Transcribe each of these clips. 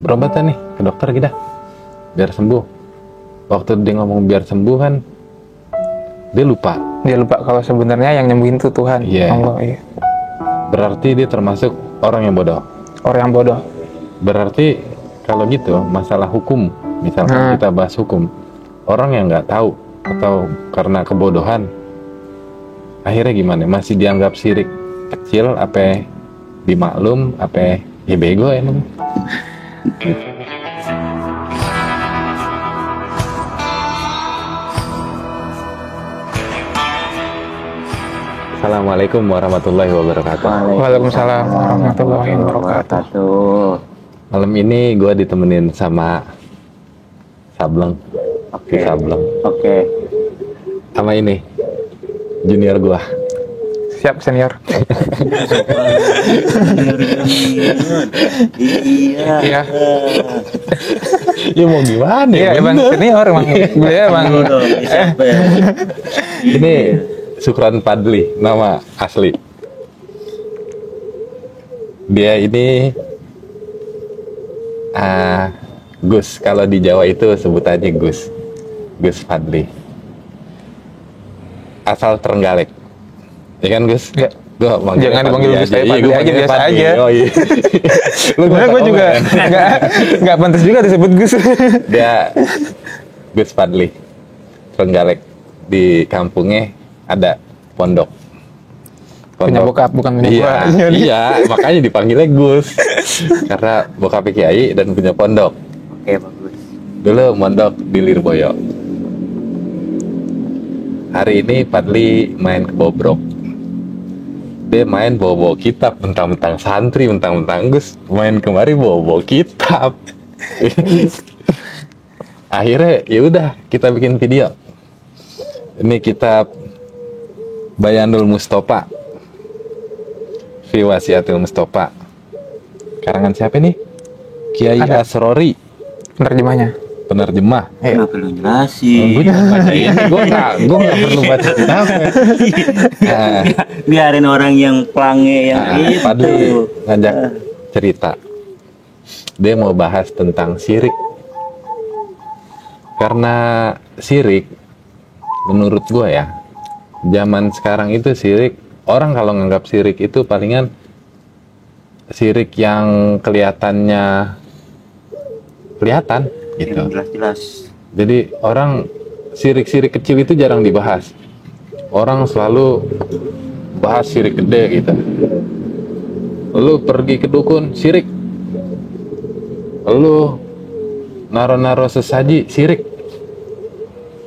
berobatan nih ke dokter kita biar sembuh. Waktu dia ngomong biar sembuh kan dia lupa kalau sebenarnya yang nyembuhin itu Tuhan. Allah. Iya. Berarti dia termasuk orang yang bodoh. Berarti kalau gitu masalah hukum, misalkan kita bahas hukum, orang yang nggak tahu atau karena kebodohan akhirnya gimana? Masih dianggap syirik kecil, apa dimaklum, apa ya bego emang. Assalamualaikum warahmatullahi wabarakatuh. Waalaikumsalam warahmatullahi wabarakatuh. Malam ini gue ditemenin sama Sableng. Oke. Sama ini junior gue. Siap senior. Iya. Ya mau gimana? Iya bang senior emang. Iya bang. Ini Sukron Padli, nama asli. Dia ini Gus, kalau di Jawa itu sebutannya Gus Padli. Asal Trenggalek. Ya kan Gus? Ya. Jangan dipanggil Gus, saya Padli aja biasa aja. Oh iya. Sebenarnya gue juga nggak pantas juga disebut Gus. Dia Gus Padli, Trenggalek. Di kampungnya ada pondok. Punya bokap, bukan punya gua. Iya, makanya dipanggilnya Gus. Karena bokapnya kiai dan punya pondok. Oke, bagus. Dulu mondok di Lirboyo. Hari ini Padli main ke Bobrok. Dia main bawa kitab, mentang-mentang santri, mentang-mentang Gus. Main kemari bawa kitab. Akhirnya ya udah kita bikin video. Ini kitab Bayanul Mustofa fi Wasiatul Mustofa. Karangan siapa nih? Kiai Asrori. Penerjemah. Nggak perlu jelasin. Gue jangan baca ini. Gue nggak perlu baca kitabnya. Biarin orang yang pelange yang itu. Padli ngajak cerita. Dia mau bahas tentang syirik. Karena syirik, menurut gue ya, zaman sekarang itu syirik, orang kalau nganggap syirik itu palingan syirik yang kelihatan gitu. Jelas. Jadi orang syirik-syirik kecil itu jarang dibahas. Orang selalu bahas syirik gede gitu. Lu pergi ke dukun, syirik. Lu naro-naro sesaji, syirik.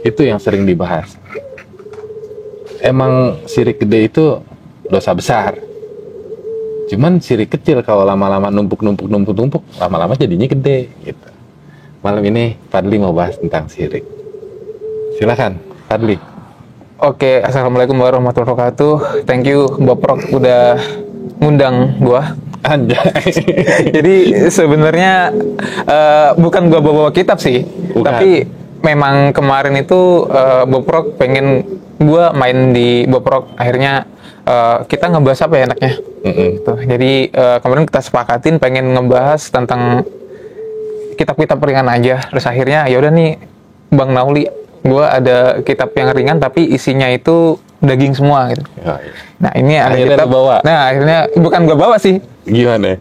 Itu yang sering dibahas. Emang syirik gede itu dosa besar. Cuman syirik kecil kalau lama-lama numpuk, lama-lama jadinya gede gitu. Malam ini Padli mau bahas tentang syirik. Silakan, Padli. Oke, assalamualaikum warahmatullahi wabarakatuh. Thank you Boprok udah ngundang gua. Anjay. Jadi sebenarnya bukan gua bawa kitab sih, tapi memang kemarin itu Boprok pengen gua main di Boprok, akhirnya kita ngebahas apa ya enaknya. Gitu. Jadi kemarin kita sepakatin pengen ngebahas tentang kitab-kitab ringan aja. Terus akhirnya ya udah nih Bang Nauli, gua ada kitab yang ringan tapi isinya itu daging semua gitu. Ya. Nah ini ada Akhirnya kitab. bawa. Nah akhirnya bukan gua bawa sih. Gimana?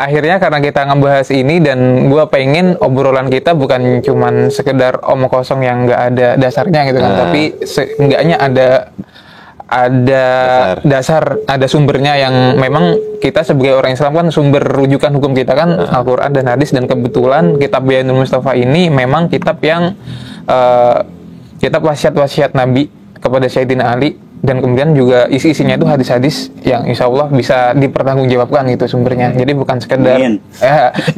Akhirnya karena kita ngebahas ini dan gue pengen obrolan kita bukan cuman sekedar omong kosong yang nggak ada dasarnya gitu kan, tapi seenggaknya ada dasar, ada sumbernya yang memang kita sebagai orang Islam kan sumber rujukan hukum kita kan Al-Quran dan hadis, dan kebetulan kitab Bayanul Mustofa ini memang kitab yang kitab wasiat Nabi kepada Sayyidina Ali, dan kemudian juga isi-isinya itu hadis-hadis yang insya Allah bisa dipertanggungjawabkan gitu sumbernya. Jadi bukan sekedar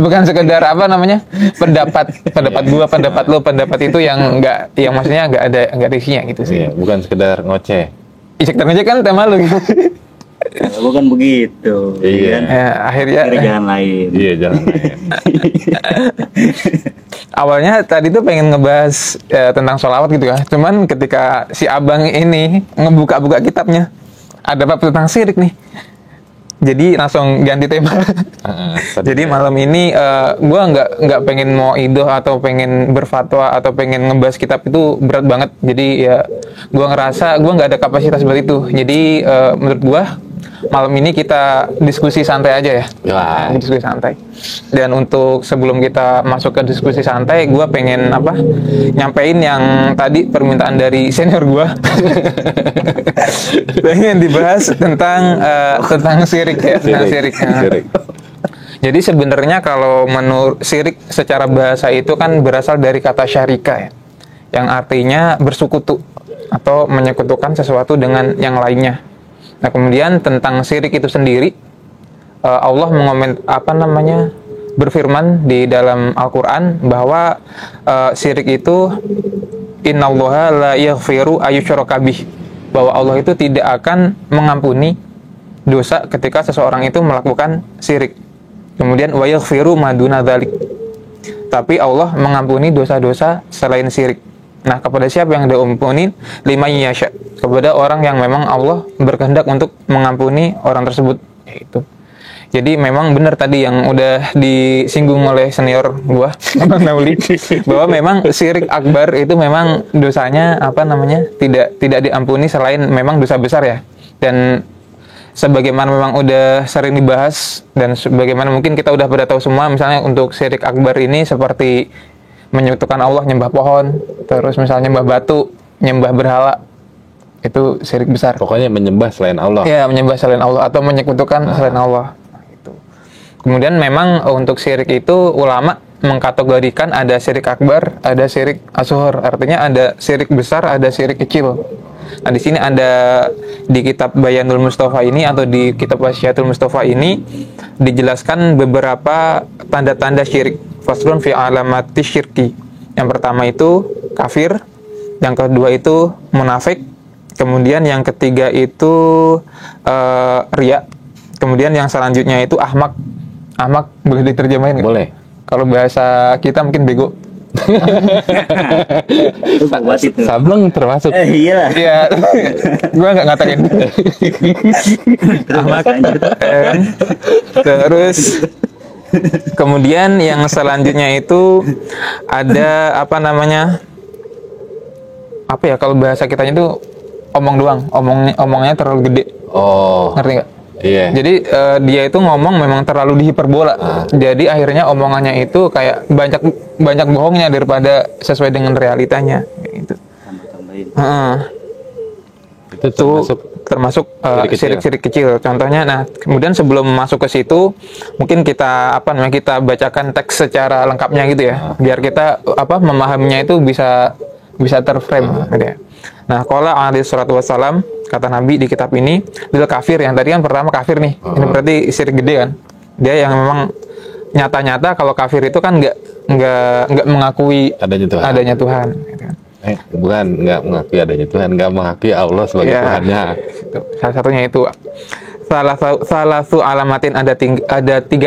bukan sekedar apa namanya pendapat gua, pendapat lo, pendapat itu yang maksudnya nggak ada isinya gitu sih. Iya, bukan sekedar ngoceh. Sekedar ngoceh kan tema lo gitu. Bukan begitu. Iya. Akhirnya jalan lain. Iya, jalan lain. Awalnya tadi tuh pengen ngebahas tentang sholawat gitu ya. Cuman ketika si abang ini ngebuka-buka kitabnya, ada bab tentang syirik nih. Jadi langsung ganti tema. Jadi malam ini gue nggak pengen mau idoh atau pengen berfatwa atau pengen ngebahas kitab itu berat banget. Jadi ya gue ngerasa gue nggak ada kapasitas buat itu. Jadi menurut gue malam ini kita diskusi santai aja ya. Ya. Diskusi santai. Dan untuk sebelum kita masuk ke diskusi santai, gue pengen nyampein yang tadi permintaan dari senior gue. Pengen dibahas tentang syirik ya, tentang syirik. Jadi sebenarnya kalau menurut syirik secara bahasa itu kan berasal dari kata syarika ya, yang artinya bersekutu atau menyekutukan sesuatu dengan yang lainnya. Nah, kemudian tentang syirik itu sendiri, Allah berfirman di dalam Al-Qur'an bahwa syirik itu innallaha la yaghfiru ayyusyraka bih, bahwa Allah itu tidak akan mengampuni dosa ketika seseorang itu melakukan syirik. Kemudian wa yaghfiru ma duna dzalik. Tapi Allah mengampuni dosa-dosa selain syirik. Nah, kepada siapa yang diampuni? Liman yasha, kepada orang yang memang Allah berkehendak untuk mengampuni orang tersebut, yaitu. Jadi memang benar tadi yang udah disinggung oleh senior gua, Bang Nauli, bahwa memang syirik akbar itu memang dosanya tidak diampuni selain memang dosa besar ya. Dan sebagaimana memang udah sering dibahas dan sebagaimana mungkin kita udah pada tahu semua, misalnya untuk syirik akbar ini seperti menyekutukan Allah, nyembah pohon, terus misalnya nyembah batu, nyembah berhala, itu syirik besar. Pokoknya menyembah selain Allah. Ya, menyembah selain Allah atau menyekutukan selain Allah. Nah, itu. Kemudian memang untuk syirik itu ulama mengkategorikan ada syirik akbar, ada syirik asghar. Artinya ada syirik besar, ada syirik kecil. Nah, di sini ada di kitab Bayanul Mustafa ini atau di kitab Wasyiatul Mustafa ini dijelaskan beberapa tanda-tanda syirik. Faslun fi alamati syirki. Yang pertama itu kafir, yang kedua itu munafik, kemudian yang ketiga itu riya, kemudian yang selanjutnya itu ahmak. Ahmak boleh diterjemahin nggak? Boleh. Kalau bahasa kita mungkin bego. Sableng termasuk. Iya. Iya, gue nggak ngatain. Ahmak. Terus kemudian yang selanjutnya itu ada kalau bahasa kitanya itu omong doang, omongnya terlalu gede. Oh. Ngerti nggak? Iya. Jadi dia itu ngomong memang terlalu dihiperbola. Jadi akhirnya omongannya itu kayak banyak bohongnya daripada sesuai dengan realitanya. Gitu. Itu termasuk syirik kecil. Contohnya, nah kemudian sebelum masuk ke situ, mungkin kita bacakan teks secara lengkapnya gitu ya, biar kita memahaminya itu bisa terframe. Gitu ya. Nah, qala alaihi salatu wassalam, kata Nabi di kitab ini, lil kafir, yang tadi kan pertama kafir nih, ini berarti syirik gede kan? Dia yang memang nyata-nyata kalau kafir itu kan nggak mengakui adanya Tuhan. Gitu. Bukan nggak mengakui adanya Tuhan, nggak mengakui Allah sebagai Tuhannya. Salah satunya itu. Salah satu alamatin ada 3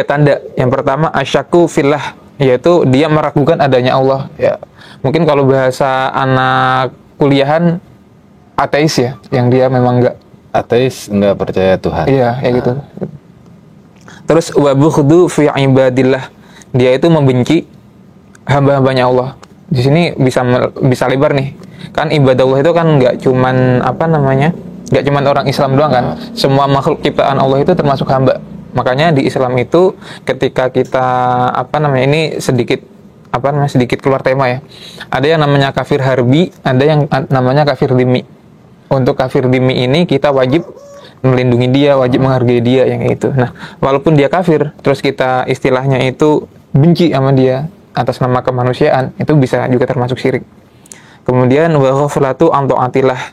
tanda. Yang pertama asyaku fillah, yaitu dia meragukan adanya Allah. Ya, mungkin kalau bahasa anak kuliahan ateis ya, yang dia memang ateis, nggak percaya Tuhan. Iya, kayak gitu. Terus wabukhdu fi ibadillah, dia itu membenci hamba-hambanya Allah. Di sini bisa lebar nih. Kan ibadah Allah itu kan nggak cuman orang Islam doang kan. Semua makhluk ciptaan Allah itu termasuk hamba. Makanya di Islam itu ketika kita ini sedikit keluar tema ya. Ada yang namanya kafir harbi, ada yang namanya kafir dhimmi. Untuk kafir dhimmi ini kita wajib melindungi dia, wajib menghargai dia yang itu. Nah, walaupun dia kafir, terus kita istilahnya itu benci sama dia atas nama kemanusiaan, itu bisa juga termasuk syirik. Kemudian wa ghaflatu an taatillah,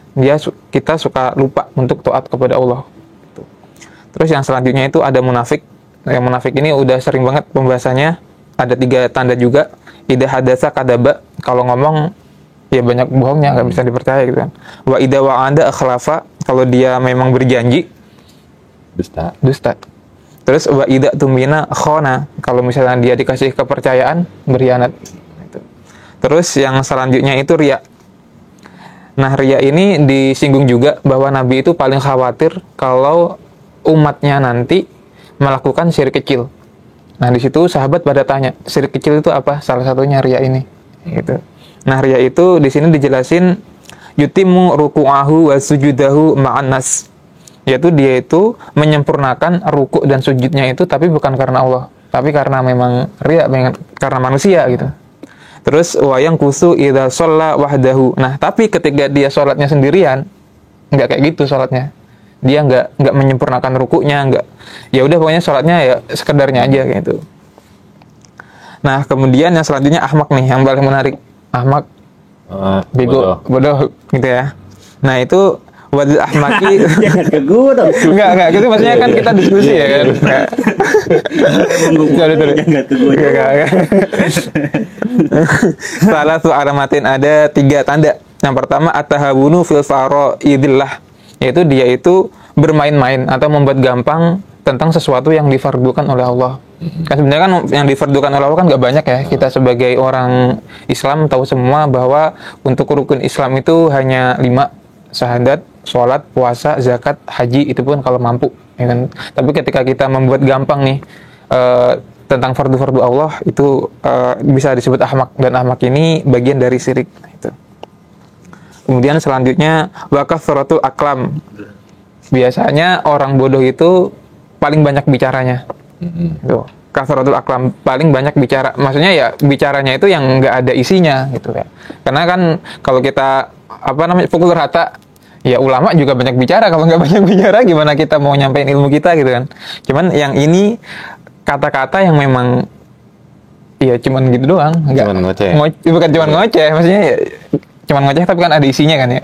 kita suka lupa untuk taat kepada Allah. Terus yang selanjutnya itu ada munafik. Yang munafik ini udah sering banget pembahasannya. Ada 3 tanda juga. Idza hadatsa kadaba, kalau ngomong ya banyak bohongnya, nggak bisa dipercaya gitu kan. Wa idza wa'ada akhlafa, kalau dia memang berjanji dusta. Terus wa idza tumina khana, kalau misalnya dia dikasih kepercayaan berkhianat. Terus yang selanjutnya itu riya. Nah, riya ini disinggung juga bahwa Nabi itu paling khawatir kalau umatnya nanti melakukan syirik kecil. Nah, di situ sahabat pada tanya, syirik kecil itu apa? Salah satunya riya ini. Gitu. Nah, riya itu di sini dijelasin yutimu ruku'ahu wa sujudahu ma'an nas. Yaitu dia itu menyempurnakan ruku' dan sujudnya itu tapi bukan karena Allah, tapi karena memang riya, karena manusia gitu. Terus wayang kusu idza shalla wahdahu. Nah, tapi ketika dia sholatnya sendirian, nggak kayak gitu sholatnya. Dia nggak menyempurnakan rukuknya, nggak. Ya udah pokoknya sholatnya ya sekedarnya aja gitu. Nah, kemudian yang selanjutnya ahmak nih, yang paling menarik. Ahmak, bego, bodoh gitu ya. Nah, itu wadil ahmaki. Jangan ke gua dong. Enggak, gitu maksudnya kan kita diskusi ya kan. Jangan ke gua. Salah satu alamatin, ada 3 tanda. Yang pertama at-tahabunu fil faraidillah, yaitu dia itu bermain-main atau membuat gampang tentang sesuatu yang difardukan oleh Allah. Kan sebenarnya kan yang difardukan oleh Allah kan nggak banyak ya. Kita sebagai orang Islam tahu semua bahwa untuk rukun Islam itu hanya 5, syahadat, sholat, puasa, zakat, haji, itu pun kalau mampu, ya kan? Tapi ketika kita membuat gampang nih tentang fardu-fardu Allah, itu bisa disebut ahmak, dan ahmak ini bagian dari syirik. Itu. Kemudian selanjutnya wakafratul aklam. Biasanya orang bodoh itu paling banyak bicaranya. Tuh, kasratul aklam, paling banyak bicara. Maksudnya ya bicaranya itu yang nggak ada isinya gitu ya. Karena kan kalau kita pukul rata, ya ulama juga banyak bicara. Kalau nggak banyak bicara, gimana kita mau nyampein ilmu kita gitu kan? Cuman yang ini kata-kata yang memang ya cuman gitu doang. Cuman ngoceh. Bukan cuman ngoceh, maksudnya ya, cuman ngoceh tapi kan ada isinya kan ya.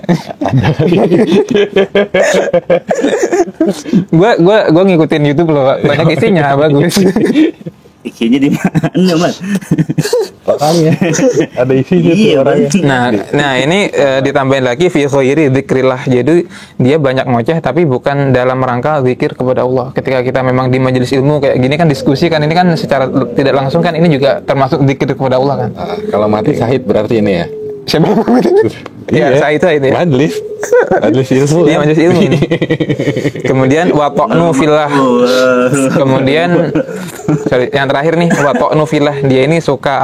Gua ngikutin YouTube loh, Pak. Banyak isinya, bagus. Isinya di mana, Mas? Makanya ada isinya tuh Iya, orangnya. Nah ini ditambahin lagi fi khairi dzikrillah. Jadi dia banyak ngoceh tapi bukan dalam rangka zikir kepada Allah. Ketika kita memang di majelis ilmu kayak gini kan diskusi kan, ini kan secara tidak langsung kan ini juga termasuk zikir kepada Allah kan. Kalau mati syahid berarti ini ya. Siapa? Ya, saya itu ya. Majlis ilmu. Iya, majelis ilmu ini. Kemudian waqa'nu fillah. Kemudian yang terakhir nih, waqa'nu fillah. Dia ini suka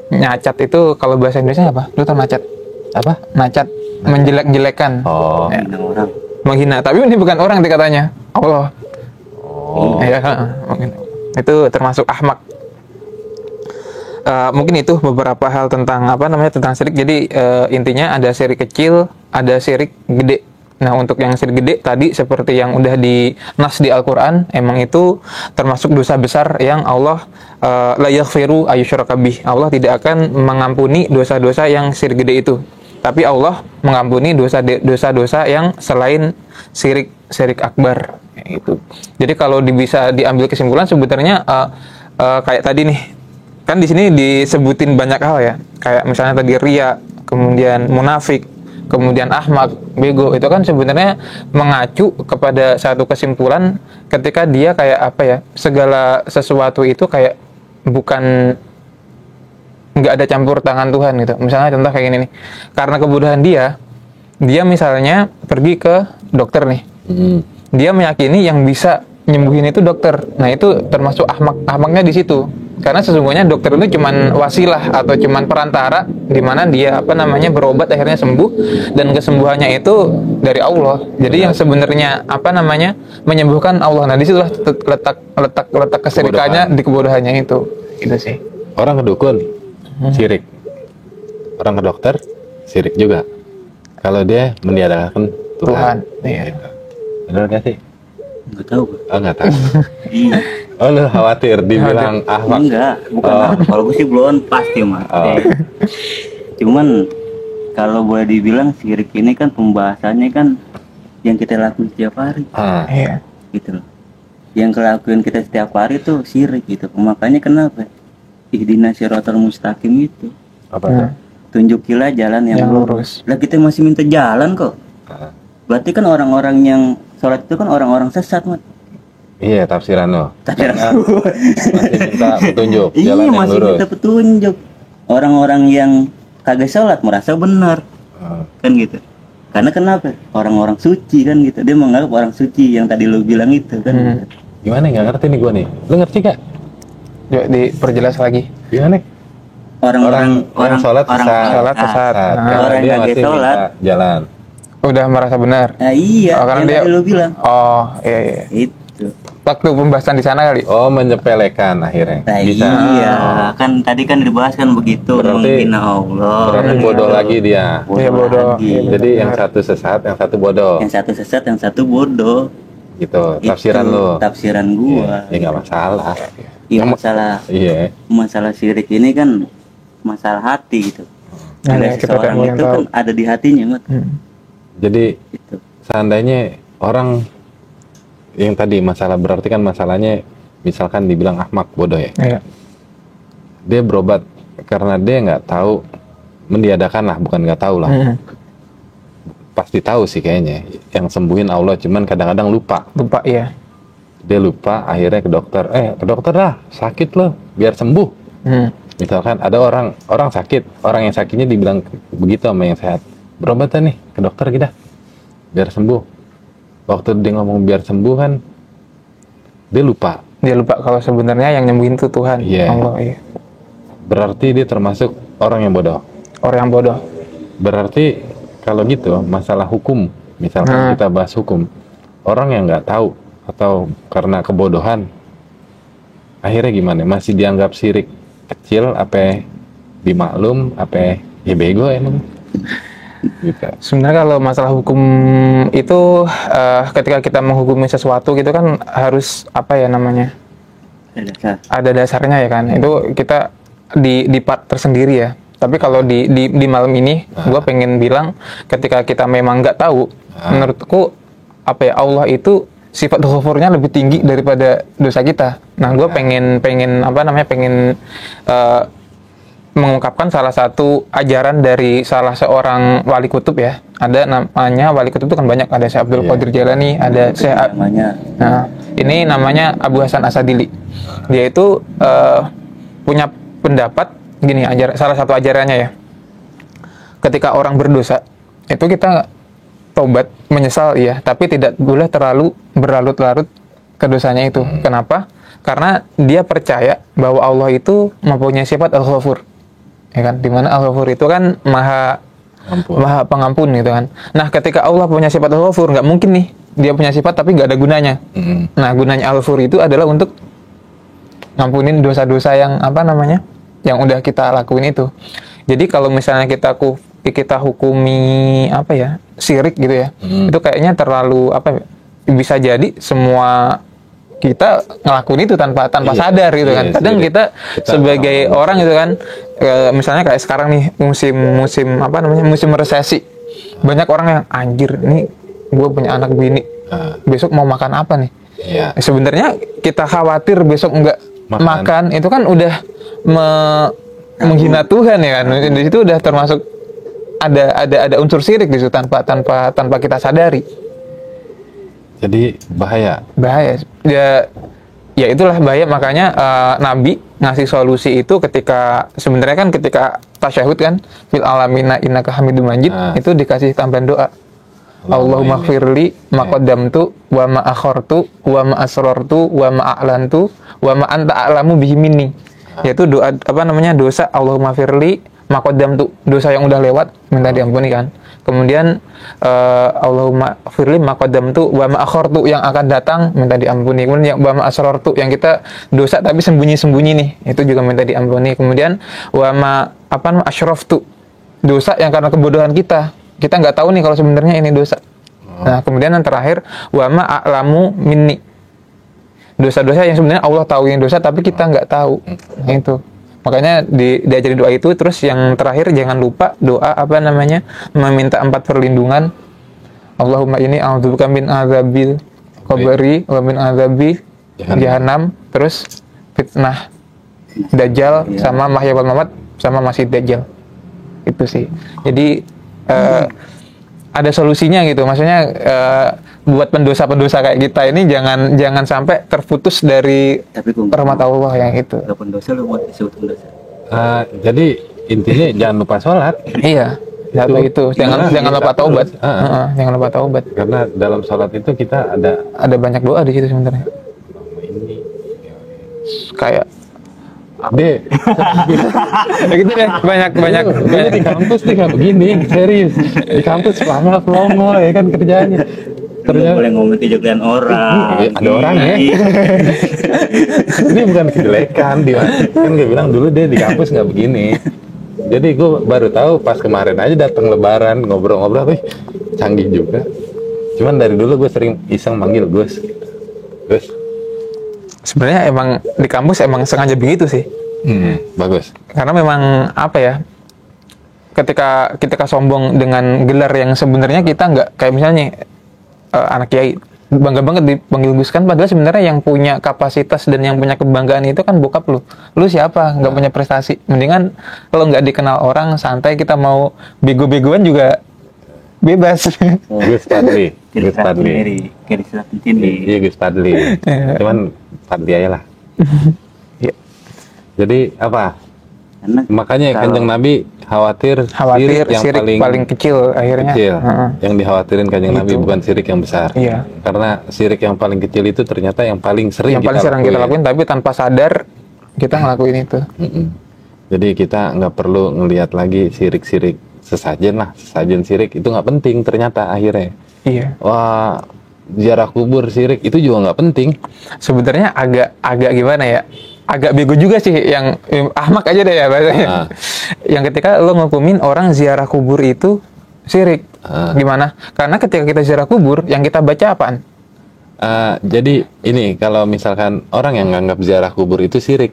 nyacat itu, kalau bahasa Indonesia apa? Lu tahu nacat? Apa? Nacat, menjelek-jelekan. Oh. Menghina orang. Menghina, tapi ini bukan orang katanya. Allah. Oh. Ya, mungkin. Itu termasuk ahmak. Mungkin itu beberapa hal tentang tentang syirik. Jadi intinya ada syirik kecil, ada syirik gede. Nah, untuk yang syirik gede tadi seperti yang udah di nas di Al-Qur'an, emang itu termasuk dosa besar yang Allah la yaghfiru ayyusyraka bih. Allah tidak akan mengampuni dosa-dosa yang syirik gede itu. Tapi Allah mengampuni dosa-dosa yang selain syirik akbar itu. Jadi kalau bisa diambil kesimpulan sebenarnya kayak tadi nih. Kan di sini disebutin banyak hal ya, kayak misalnya tadi riya, kemudian munafik, kemudian ahmak, bego, itu kan sebenarnya mengacu kepada satu kesimpulan ketika dia kayak segala sesuatu itu kayak bukan, nggak ada campur tangan Tuhan gitu. Misalnya contoh kayak gini nih, karena kebodohan dia misalnya pergi ke dokter nih, dia meyakini yang bisa nyembuhin itu dokter. Nah itu termasuk ahmaknya di situ. Karena sesungguhnya dokter itu cuman wasilah atau cuman perantara di mana dia berobat akhirnya sembuh, dan kesembuhannya itu dari Allah. Jadi yang sebenarnya menyembuhkan Allah. Nah disitulah letak kesyirikannya di kebodohannya itu. Gitu sih. Orang ke dukun syirik. Orang ke dokter syirik juga. Kalau dia meniadakan Tuhan. Iya. Benar nggak sih? Enggak tahu. Oh, nggak tahu. Iya. Oh, lu khawatir dibilang ahmak. Enggak, bukan ahmak. Kalau gue sih belum pasti, Mas. Oh. Cuman kalau boleh dibilang syirik ini kan pembahasannya kan yang kita lakukan setiap hari. Iya. Gitu loh. Yang kelakuan kita setiap hari tuh syirik gitu. Makanya kenapa? Ihdinas siratal mustaqim itu. Apa tuh? Tunjukilah jalan yang lurus. Lah kita masih minta jalan kok. Berarti kan orang-orang yang sholat itu kan orang-orang sesat, Mat. Iya, tafsiran lo. Tafsiran aku. Masih minta petunjuk jalan iya, yang masih lurus. minta petunjuk. Orang-orang yang kagak sholat merasa benar. Kan gitu. Karena kenapa? Orang-orang suci kan gitu. Dia menganggap orang suci yang tadi lu bilang itu kan. Gimana, nggak ngerti nih gue nih. Lu ngerti gak? Coba diperjelas lagi. Gimana? Orang sholat sesat. Karena orang dia yang masih sholat minta jalan. Udah merasa benar. Nah, iya, Oh, karena yang dia tadi lu bilang. Oh, iya. Itu. Waktu pembahasan di sana kali. Oh, menyepelekan akhirnya. Nah, Bisa. iya, kan tadi kan dibahas kan begitu, menghina Allah. Berarti bodoh lagi dia. Iya, bodoh. lagi. Iya, Jadi yang satu sesat, yang satu bodoh. Yang satu sesat, yang satu bodoh. Gitu. Tafsiran Itu, lu. Tafsiran gua. Ya nggak masalah. Iya, masalah syirik ini kan masalah hati gitu. Nah, Ada ya, kita seseorang tidak itu tahu. kan ada di hatinya, Mat. Jadi Itu. seandainya orang yang tadi masalah, berarti kan masalahnya misalkan dibilang ahmak, bodoh ya. Iya. Dia berobat karena dia nggak tahu, mendiadakan lah, bukan nggak tahu lah. Pasti tahu sih kayaknya. Yang sembuhin Allah, cuman kadang-kadang lupa. Lupa, iya. Dia lupa, akhirnya ke dokter lah, sakit loh, biar sembuh. Misalkan ada orang sakit, orang yang sakitnya dibilang begitu sama yang sehat, berobat nih ke dokter kita biar sembuh. Waktu dia ngomong biar sembuh kan dia lupa Kalau sebenarnya yang nyembuhin itu Tuhan. Iya. Allah, iya. Berarti dia termasuk orang yang bodoh. Orang yang bodoh. Berarti kalau gitu masalah hukum, misalkan kita bahas hukum, orang yang nggak tahu atau karena kebodohan akhirnya gimana, masih dianggap syirik kecil, apa dimaklum, apa ya bego emang gitu. Sebenarnya kalau masalah hukum itu ketika kita menghukumi sesuatu gitu kan harus apa ya namanya, ada dasarnya ya kan. Itu kita di part tersendiri ya. Tapi kalau di malam ini gue pengen bilang ketika kita memang nggak tahu, menurutku apa ya, Allah itu sifat ghafurnya lebih tinggi daripada dosa kita. Nah, gue pengen apa namanya, pengen mengungkapkan salah satu ajaran dari salah seorang wali kutub ya. Ada namanya wali kutub itu kan banyak, ada Syekh Abdul Qadir Jailani, ada Syekh namanya. Nah, ini namanya Abu Hasan Asadili. Dia itu punya pendapat gini, salah satu ajarannya ya. Ketika orang berdosa, itu kita tobat, menyesal ya, tapi tidak boleh terlalu berlarut-larut ke dosanya itu. Kenapa? Karena dia percaya bahwa Allah itu mempunyai sifat Al-Ghafur. Ya kan? Dimana Al-Ghafur itu kan maha pengampun gitu kan. Nah, ketika Allah punya sifat Al-Ghafur, nggak mungkin nih dia punya sifat tapi nggak ada gunanya. Nah, gunanya Al-Ghafur itu adalah untuk ngampunin dosa-dosa yang apa namanya, yang udah kita lakuin itu. Jadi kalau misalnya kita hukumi apa ya, syirik gitu ya, itu kayaknya terlalu apa ya, bisa jadi semua kita ngelakuin itu tanpa sadar gitu kan. Kadang kita sebagai orang gitu kan, misalnya kayak sekarang nih musim apa namanya, musim resesi, banyak orang yang anjir nih, gue punya anak bini, besok mau makan apa nih? Sebenarnya kita khawatir besok nggak makan, itu kan udah menghina Tuhan ya kan. Di situ udah termasuk ada unsur syirik di situ tanpa kita sadari. Jadi bahaya ya itulah bahaya. Makanya Nabi ngasih solusi itu ketika sebenarnya kan ketika tasyahud kan, fil alamina innaka hamidum majid, itu dikasih tambahan doa, Allahumma gfirli ma qaddamtu wa ma akhartu wa ma asrartu wa ma a'lantu wa ma anta a'lamu bihi minni. Yaitu doa apa namanya, dosa Allahumma gfirli ma qaddamtu, dosa yang udah lewat minta diampuni kan. Kemudian Allahumma gfirli ma qaddamtu wa ma akhartu, yang akan datang minta diampuni. Kemudian yang wa ma asrartu, yang kita dosa tapi sembunyi-sembunyi nih, itu juga minta diampuni. Kemudian wa ma asyraftu, dosa yang karena kebodohan kita nggak tahu nih kalau sebenarnya ini dosa. Nah, kemudian yang terakhir wa ma a'lamu minni, dosa-dosa yang sebenarnya Allah tahu yang dosa tapi kita nggak tahu. Nah, itu makanya diajarin doa itu. Terus yang terakhir jangan lupa doa apa namanya, meminta 4 perlindungan. Allahumma inni a'udzubika min adzabil qabri wa min adzabi jahannam, terus fitnah dajjal, sama mahya wal mamat, sama masih dajjal. Itu sih. Jadi ada solusinya gitu. Maksudnya buat pendosa-pendosa kayak kita ini jangan sampai terputus dari rahmat Allah yang itu. Pendosa lu buat disebut pendosa. Jadi intinya jangan lupa sholat. Iya. Satu itu. Jangan lupa taubat. Jangan lupa taubat. Karena dalam sholat itu kita ada banyak doa di situ sebenarnya. ini Kayak Deh, ya gitu deh, banyak dulu di kampus nih kayak begini, serius. Di kampus pelongo ya kan kerjanya. Nggak boleh ngomong kejelekan orang. Ada orang ya. Ini bukan kejelekan dia. Kan gue bilang dulu dia di kampus nggak begini. Jadi gue baru tahu pas kemarin aja datang Lebaran ngobrol-ngobrol, canggih juga. Cuman dari dulu gue sering iseng manggil Gus. sebenarnya emang di kampus emang sengaja begitu sih. Bagus. Karena memang apa ya? Ketika sombong dengan gelar yang sebenarnya kita nggak, kayak misalnya anak kiai bangga banget dipanggil Gus, kan padahal sebenarnya yang punya kapasitas dan yang punya kebanggaan itu kan bokap lu siapa, nggak punya prestasi, mendingan lo nggak dikenal orang, santai, kita mau bego-begoan juga bebas. Gus Padli iya Gus Padli, cuman Padli aja lah. Jadi apa, Karena makanya Kanjeng Nabi khawatir sirik paling kecil akhirnya. Yang dikhawatirin Kanjeng Nabi bukan sirik yang besar. Iya. Karena sirik yang paling kecil itu ternyata yang paling sering kita lakuin, tapi tanpa sadar kita ngelakuin itu. Jadi kita nggak perlu ngelihat lagi sirik-sirik sesajen sirik itu nggak penting ternyata akhirnya. Iya. Wah, ziarah kubur sirik itu juga nggak penting. Sebenarnya agak gimana ya? Agak bego juga sih, yang ahmak aja deh ya bahasanya. Yang ketika lo ngukumin orang ziarah kubur itu syirik. Gimana? Karena ketika kita ziarah kubur, yang kita baca apaan? Jadi ini kalau misalkan orang yang nganggap ziarah kubur itu syirik,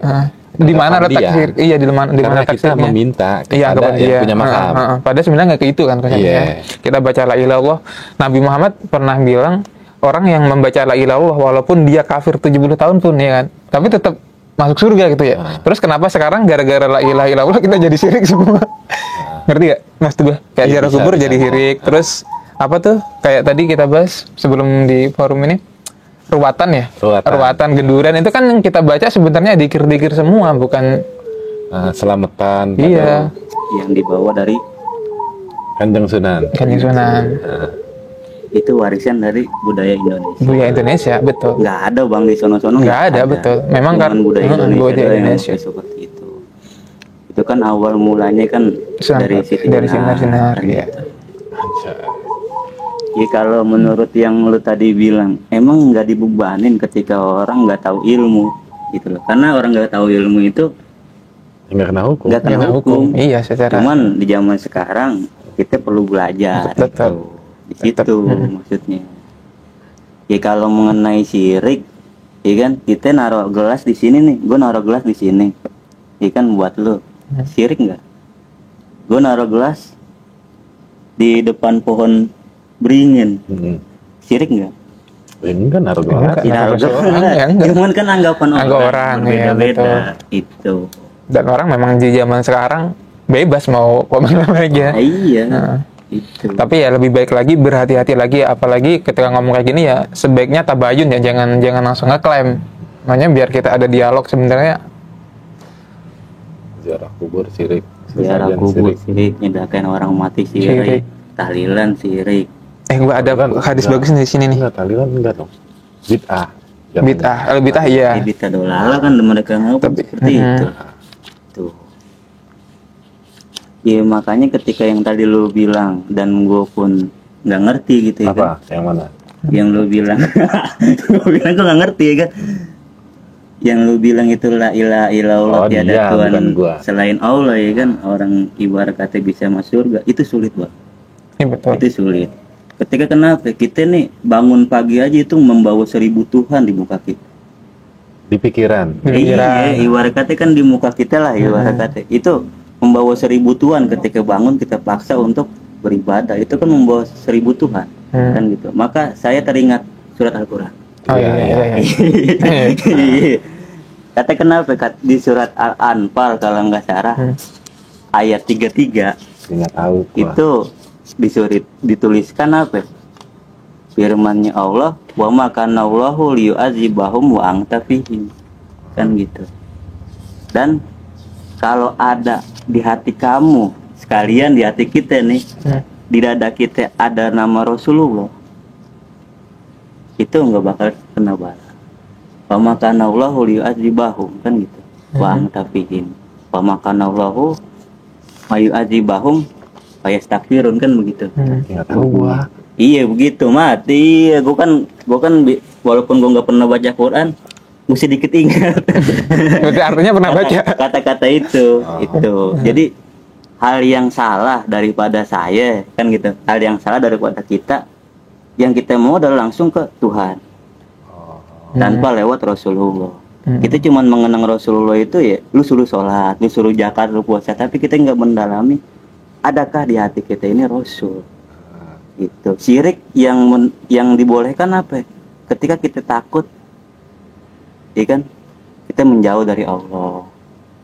di mana letak syirik? Iya, di mana kita syiriknya? meminta kepada yang punya makam. Padahal sebenarnya nggak ke itu kan konsepnya. Kita baca la ilaha illallah. Nabi Muhammad pernah bilang, orang yang membaca la ilaha illallah walaupun dia kafir 70 tahun pun ya kan, tapi tetap masuk surga gitu ya. Terus kenapa sekarang gara-gara la ilaha illallah kita jadi syirik semua? Ngerti gak mas tuh gue? Kayak ziarah kubur jadi syirik. Terus apa tuh? Kayak tadi kita bahas sebelum di forum ini, ruwatan ya? Ruwatan genduran itu kan yang kita baca sebenarnya dikir-dikir semua, bukan selamatan. Iya. Yang dibawa dari Kanjeng Sunan. Itu warisan dari budaya Indonesia. Betul. Nggak ada bang di sono-sono. Nggak ada, betul. Memang kan budaya Indonesia seperti itu. Itu kan awal mulanya kan dari sinar. Ya. Ya kalau menurut yang lu tadi bilang, emang nggak dibebanin ketika orang nggak tahu ilmu, gitu loh. Karena orang nggak tahu ilmu itu nggak kena hukum. Iya, secara. Cuman di zaman sekarang kita perlu belajar. Betul. Di situ maksudnya. Ya kalau mengenai syirik, ya kan kita naruh gelas di sini nih, gue naruh gelas di sini, ya kan buat lu syirik nggak? Gue naruh gelas di depan pohon beringin, syirik nggak? Enggak naruh gelas. Cuman kan anggapan orang beda-beda itu. Dan orang memang di zaman sekarang bebas mau komen apa aja. Iya. Itu. Tapi ya lebih baik lagi, berhati-hati lagi, apalagi ketika ngomong kayak gini ya sebaiknya tabayun ya, jangan langsung ngeklaim. Makanya biar kita ada dialog sebenarnya. Ziarah kubur syirik. Syirik, nyedakain orang mati syirik. Tahlilan syirik. Gua ada hadis bagus di sini nih. Enggak, tahlilan enggak dong. Bid'ah. Bid'ah iya. Bid'ah dolala kan mereka ngomong seperti itu. Tuh. Ya makanya ketika yang tadi lu bilang dan gue pun nggak ngerti gitu ya. Apa? Kan? Yang mana? Yang lu bilang, gue bilang gue nggak ngerti ya kan. Yang lu bilang itu la ilaha illallah, tiada Tuhan selain Allah ya kan. Orang ibarat kata bisa masuk surga, itu sulit banget. Ya, betul. Itu sulit. Ketika kenapa? Kita nih bangun pagi aja itu membawa 1000 Tuhan di muka kita. Di pikiran. Iya, ibarat kata kan di muka kita lah ibarat kata. Itu membawa 1000 Tuhan ketika bangun kita paksa untuk beribadah, itu kan membawa 1000 Tuhan kan gitu. Maka saya teringat surat Al-Quran. Iya. Kata kenapa? Di surat Al-Anfal kalau nggak salah ayat 33 nggak tahu itu dituliskan apa? Firman-Nya Allah, wa ma kana Allahu liyu'adzibahum wa anta fihim, kan gitu. Dan kalau ada di hati kamu sekalian di hati kita nih, di dada kita ada nama Rasulullah, itu nggak bakal kena bala. Pamakana Allahu liyu'adzibahum, kan gitu. Wa tafihin. Pamakana Allahu mayu'adzibahum fayastaghfirun, kan begitu. Nggak tahu gua. Iya begitu, Mat. Iya, gua kan walaupun gua nggak pernah baca Quran, mesti dikit ingat. Berarti artinya pernah baca. Kata-kata itu. Jadi hal yang salah daripada saya, kan gitu. Hal yang salah daripada kita, yang kita mau adalah langsung ke Tuhan. Tanpa lewat Rasulullah. Kita cuma mengenang Rasulullah itu ya, lu suruh sholat, lu suruh zakat, lu puasa, tapi kita nggak mendalami adakah di hati kita ini Rasul. Itu syirik yang dibolehkan apa? Ketika kita takut, ya kan, kita menjauh dari Allah.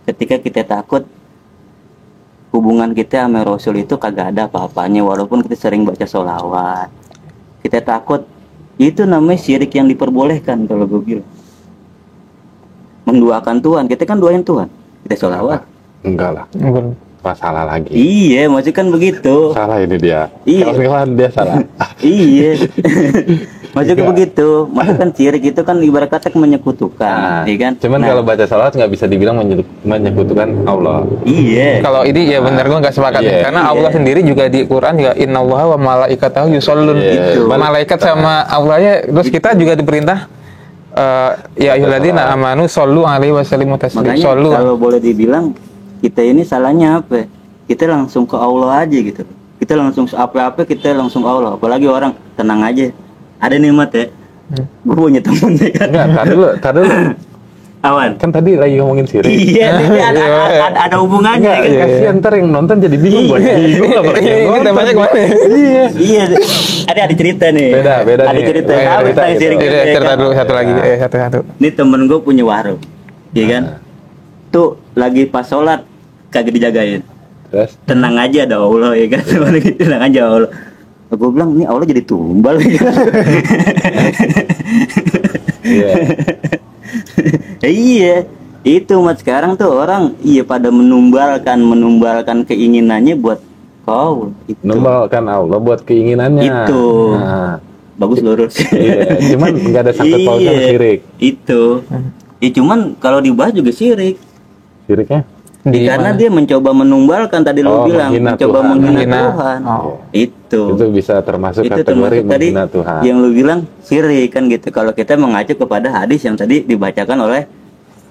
Ketika kita takut hubungan kita sama Rasul itu kagak ada apa-apanya, walaupun kita sering baca sholawat. Kita takut, itu namanya syirik yang diperbolehkan. Kalau gue bilang menduakan Tuhan, kita kan duain Tuhan, kita sholawat. Enggak lah, masalah lagi. Iya, maksudnya kan begitu. Salah ini dia. Iya. Kawan dia salah. Iya. Maksudnya begitu. Maksudnya kan syirik itu kan ibarat kata menyekutukan, iya kan? Cuman kalau baca salawat nggak bisa dibilang menyekutukan Allah. Iya. Kalau ini ya benar, gue nggak sepakat Iya. karena Allah sendiri juga di Quran juga innallaha wa malaikatahu yushollun. Itu. Malaikat sama Allah ya, terus kita juga diperintah ya ayyuhalladzina amanu shollu alaihi wasallimu taslima. Makanya kalau boleh dibilang kita ini salahnya apa? Kita langsung ke Allah aja gitu. Kita langsung apa-apa kita langsung Allah. Apalagi orang tenang aja. Ada nikmat ya. Gue punya temen ya kan. Enggak, tar dulu. Awan. Kan tadi lagi ngomongin syirik. Iya, ini ada hubungannya. Enggak, Kan? kasihan ntar yang nonton jadi bingung. Bingung lah mereka yang Ini nonton. temanya kemana? Iya. Ada cerita nih. Beda Ada nih. cerita. Beda Apa cerita tentang gitu. syirik? Cerita dulu satu lagi, satu. Ini temen gue punya warung, iya kan? Tuh lagi pas sholat kagak dijagain. Terus Tenang aja ada Allah, ya kan? Tenang aja Allah. Gue bilang ini Allah jadi tumbal. iya. Iya, itu Mat, sekarang tuh orang pada menumbalkan keinginannya buat kau. Numbalkan Allah buat keinginannya. Itu. Nah, Bagus lurus. iya. Cuman nggak ada sangkut pautnya sama syirik. Itu. Ya cuman kalau dibahas juga syirik. Syiriknya? Karena dia mencoba menumbalkan, tadi lu bilang menghina mencoba Tuhan. menghina Tuhan. Oh. Itu Bisa termasuk itu kategori termasuk tadi menghina Tuhan. yang lu bilang syirik kan gitu. Kalau kita mengacu kepada hadis yang tadi dibacakan oleh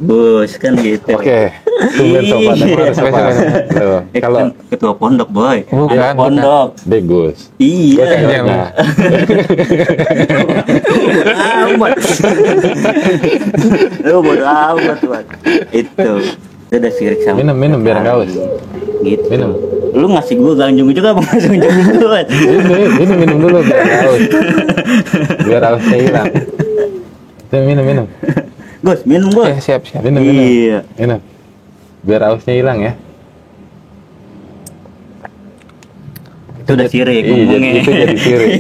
Gus kan gitu. Oke. Tumben sobat. Emang sobat. Loh, Kalau Kan ketua pondok boy. Bukan, Ketua pondok. Bagus. Iya. Nah, Amat. Lu bodo amat tuh. Itu udah syirik sama. minum biar nggak haus. Gitu. Minum. Lu ngasih gua ganjung juga apa ngasih ganjung gua? Ini minum dulu biar nggak haus. Biar hausnya hilang. Itu minum. Gus, minum Gus. Siap. Minum. Iya. Minum. Biar hausnya hilang ya. Itu udah syirik Iya, ngomongnya. itu jadi syirik.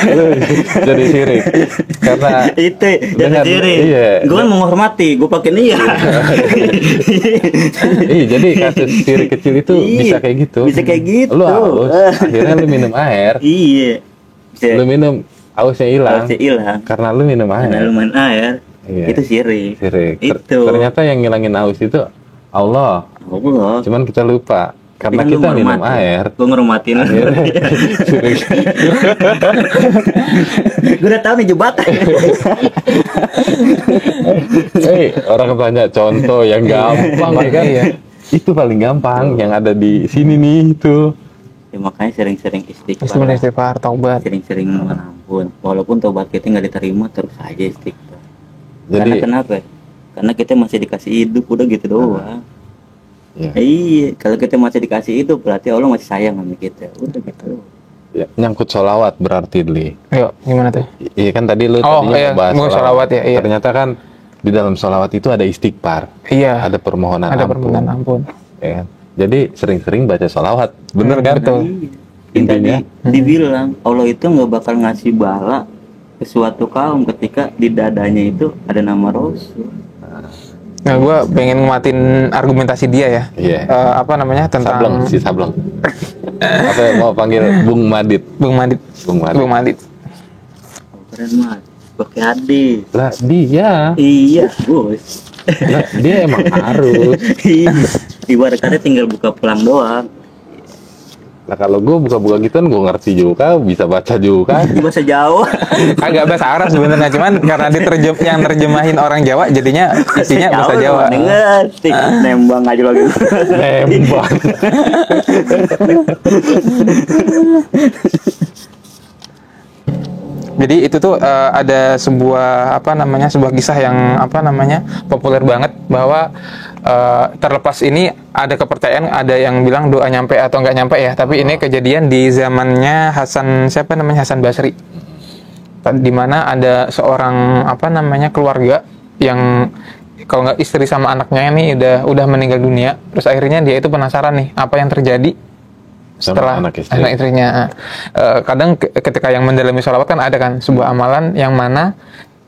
Lu jadi syirik. Karena itu jadi dengan- syirik. iya. Gue kan menghormati, gue pakai iya. iya, jadi kasus syirik kecil itu Iya, bisa kayak gitu. bisa kayak gitu. Lu haus, akhirnya lu minum air. Iya. Bisa Lu minum, hausnya hilang. harusnya hilang. Karena lu minum air. Karena lu main air. Iya. Itu syirik. Syirik. Itu. Ternyata yang ngilangin haus itu Allah. Allah. Cuman kita lupa. Karena Tapi kan kita lu minum ngormatin. air. Gue ngormatin. Syirik. Gue udah tahu nih jebakan. Orang tanya contoh yang gampang ya kan? Iya. Itu paling gampang yang ada di sini nih itu. Ya, makanya sering-sering Istighfar, taubat. Sering-sering mohon ampun. Walaupun tobat kita nggak diterima, terus aja istighfar. Karena Jadi kenapa? Karena kita masih dikasih hidup, udah gitu doang. ya, Iya, kalau kita masih dikasih itu berarti Allah masih sayang sama kita. Udah gitu. ya, nyangkut sholawat berarti Dli. Yuk, gimana tuh? Iya kan tadi lu Oh, tadinya iya, ngebahas mau sholawat ya, iya. Ternyata kan di dalam sholawat itu ada istighfar, Iya. ada permohonan Ada ampun. permohonan ampun. Ya kan? Jadi sering-sering baca sholawat, bener kan? betul. Iya. Yang Intinya? tadi dibilang Allah itu nggak bakal ngasih bala ke suatu kaum ketika di dadanya itu ada nama Rasul. Nah, gue pengen nguatin argumentasi dia ya. Iya. Apa namanya tentang Sableng. Apa yang mau panggil Bung Madit? Bung Madit. Bung Madit. Keren mah. Pakai hadi. Lah dia. Iya, bos. Lah, dia emang harus. Iya. Ibarat kata tinggal buka pelang doang. Nah kalau gue buka-buka gitu kan gue ngerti juga, bisa baca juga. Bahasa Jawa. Agak bahasa Arab sebenarnya, cuman karena yang terjemahin orang Jawa jadinya isinya bahasa Jawa. Ngerti. Nembang aja lagi. Nembak. Jadi itu tuh ada sebuah sebuah kisah yang populer banget bahwa terlepas ini ada kepercayaan, ada yang bilang doa nyampe atau nggak nyampe ya, tapi ini kejadian di zamannya Hasan Basri, di mana ada seorang keluarga yang kalau nggak istri sama anaknya ini udah meninggal dunia, terus akhirnya dia itu penasaran nih apa yang terjadi setelah anak istrinya. Kadang ketika yang mendalami sholawat kan ada kan sebuah amalan yang mana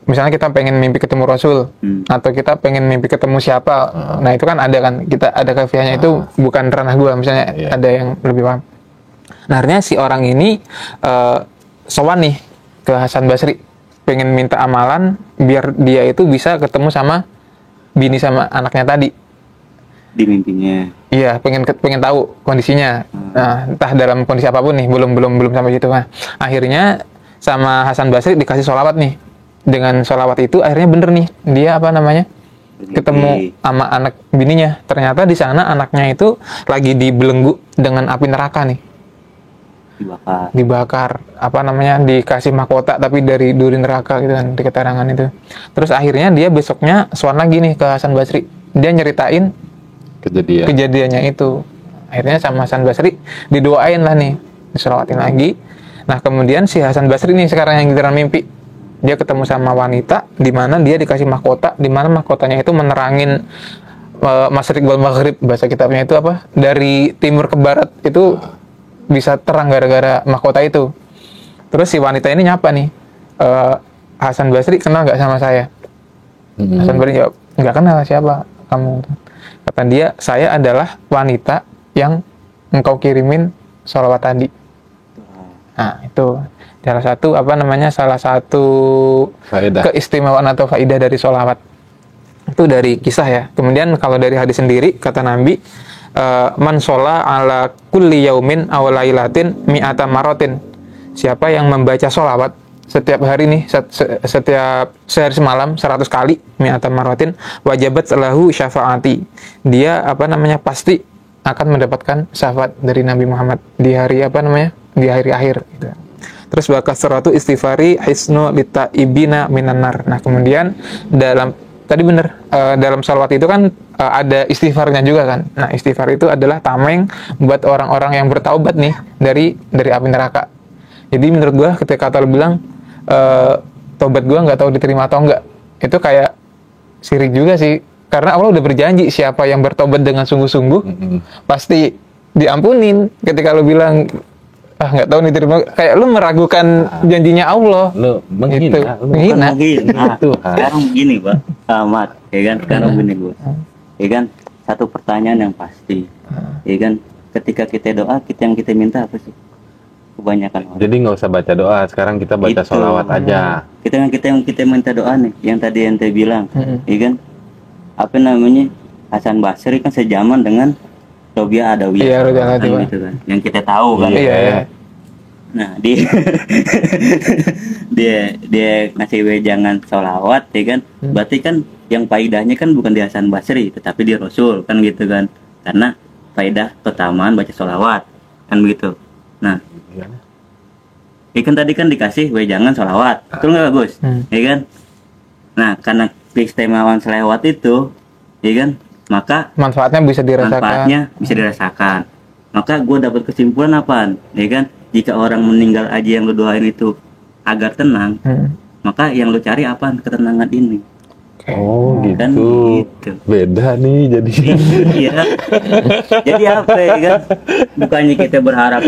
misalnya kita pengen mimpi ketemu Rasul atau kita pengen mimpi ketemu siapa, nah itu kan ada kan, kita ada kefiahnya itu bukan ranah gua, misalnya ada yang lebih paham. Nah akhirnya si orang ini sowan nih ke Hasan Basri, pengen minta amalan biar dia itu bisa ketemu sama bini sama anaknya tadi di mimpinya. Iya, pengen tahu kondisinya. Nah, entah dalam kondisi apapun nih, belum sampai situ. Nah, akhirnya sama Hasan Basri dikasih sholawat nih. Dengan sholawat itu akhirnya bener nih, dia ketemu sama anak bininya. Ternyata di sana anaknya itu lagi dibelenggu dengan api neraka nih. Dibakar. Dikasih mahkota tapi dari duri neraka gitu kan, di keterangan itu. Terus akhirnya dia besoknya sowan lagi nih ke Hasan Basri. Dia nyeritain kejadiannya itu. Akhirnya sama Hasan Basri didoain lah nih, disolawatin lagi. Nah kemudian si Hasan Basri nih sekarang yang giliran mimpi, dia ketemu sama wanita di mana dia dikasih mahkota, di mana mahkotanya itu menerangin masyriq wal maghrib, bahasa kitabnya itu dari timur ke barat itu bisa terang gara-gara mahkota itu. Terus si wanita ini nyapa nih, Hasan Basri kenal nggak sama saya? Hasan Basri jawab, nggak kenal, siapa kamu? Kata dia, saya adalah wanita yang engkau kirimin sholawat tadi. Nah, itu salah satu faedah, keistimewaan atau faidah dari sholawat. Itu dari kisah ya. Kemudian kalau dari hadis sendiri, kata Nabi, man sholla ala kulli yaumin aw lailatin mi'ata marotin. Siapa yang membaca sholawat setiap hari nih, setiap sehari semalam 100 kali mi'ata marotin, wajabat lahu syafaati. Dia pasti akan mendapatkan syafaat dari Nabi Muhammad di hari di hari akhir gitu. Terus wa kasratu istighfari hisnu litaibina minan nar. Nah, kemudian dalam sholawat itu kan ada istighfarnya juga kan. Nah, istighfar itu adalah tameng buat orang-orang yang bertaubat nih dari api neraka. Jadi menurut gua ketika Allah bilang tobat gua nggak tahu diterima atau enggak, itu kayak syirik juga sih, karena Allah udah berjanji siapa yang bertobat dengan sungguh-sungguh pasti diampunin. Ketika lu bilang nggak tahu diterima, kayak lu meragukan janjinya Allah. Lu menghina. Sekarang begini Pak Ahmad, ya kan, sekarang begini gua, ya kan, satu pertanyaan yang pasti, ya kan, ketika kita doa, yang kita minta apa sih? Kebanyakan orang. Jadi nggak usah baca doa, sekarang kita baca sholawat aja. Kita minta doa nih, yang tadi ente bilang, ya kan, Hasan Basri kan sejaman dengan Robia Adawiyah, gitu kan, yang kita tahu kan. Iya. Nah dia ngasih wejangan sholawat, ya kan, berarti kan yang faidahnya kan bukan di Hasan Basri, tetapi di Rasul kan gitu kan, karena faidah keutamaan baca sholawat kan begitu. Nah, kan tadi kan dikasih wejangan sholawat, betul nggak Gus? Ya kan? Nah, karena keistimewaan sholawat itu, ya kan, maka manfaatnya bisa dirasakan. Maka gue dapat kesimpulan apa? Ya kan? Jika orang meninggal aja yang lu doain itu agar tenang, maka yang lu cari apa? Ketenangan ini. Oh gitu. Kan gitu. Beda nih jadi. Iya. Jadi apa ya kan? Bukannya kita berharap,